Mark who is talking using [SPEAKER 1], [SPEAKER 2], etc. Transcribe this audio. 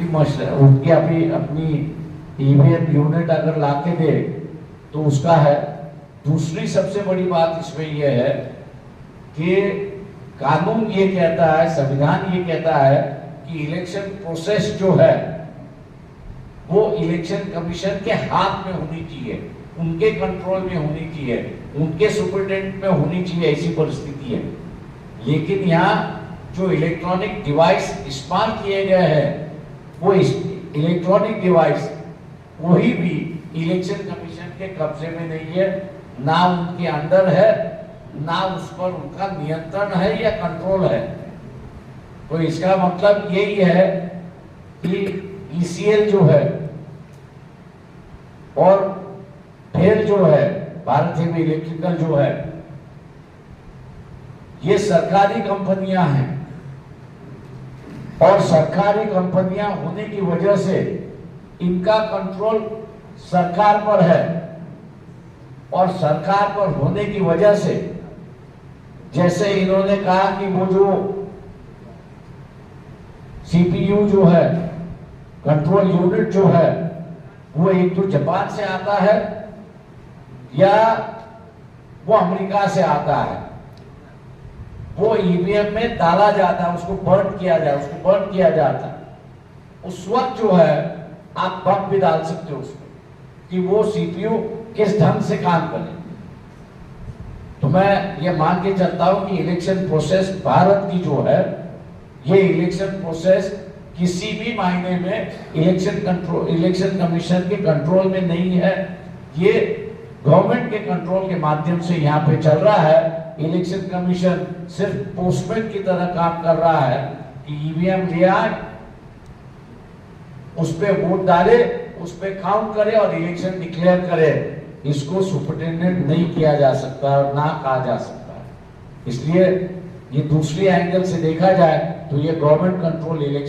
[SPEAKER 1] उनकी अपनी EVM unit अगर लाके दे तो उसका है। दूसरी सबसे बड़ी बात इसमें यह है कि कानून ये कहता है, संविधान ये कहता है कि इलेक्शन प्रोसेस जो है वो इलेक्शन कमीशन के हाथ में होनी चाहिए, उनके कंट्रोल में होनी चाहिए, उनके सुपरिटेंडेंट में होनी चाहिए, ऐसी परिस्थिति है। लेकिन यहाँ जो इलेक्ट्रॉनिक डिवाइस इस्तेमाल किए गए हैं वो इलेक्ट्रॉनिक डिवाइस वही भी इलेक्शन कमीशन के कब्जे में नहीं है, ना उनके अंडर है, ना उस पर उनका नियंत्रण है या कंट्रोल है। तो इसका मतलब यही है कि ईसीएल जो है और भेल जो है, भारत हेवी इलेक्ट्रिकल जो है, ये सरकारी कंपनियां हैं और सरकारी कंपनियां होने की वजह से इनका कंट्रोल सरकार पर है और सरकार पर होने की वजह से, जैसे इन्होंने कहा कि वो जो सीपीयू जो है, कंट्रोल यूनिट जो है, वो एक तो जापान से आता है या वो अमेरिका से आता है। वो ईवीएम में डाला जाता है, उसको बर्न किया जाता है। उस वक्त जो है आप बम भी डाल सकते हो उसमें कि वो सीपीयू किस ढंग से काम करे। तो मैं ये मान के चलता हूं कि इलेक्शन प्रोसेस भारत की जो है, ये इलेक्शन प्रोसेस किसी भी मायने में इलेक्शन कमीशन के कंट्रोल में नहीं है। ये गवर्नमेंट के कंट्रोल के माध्यम से यहाँ पे चल रहा है। इलेक्शन कमीशन सिर्फ पोस्टमैन की तरह काम कर रहा है कि ईवीएम ले आए, उस पे वोट डाले, उस पे काउंट करे और इलेक्शन डिक्लेयर करे। इसको सुपरिटेंडेंट नहीं किया जा सकता और ना कहा जा सकता है। इसलिए ये दूसरी एंगल से देखा जाए तो ये गवर्नमेंट कंट्रोल इलेक्शन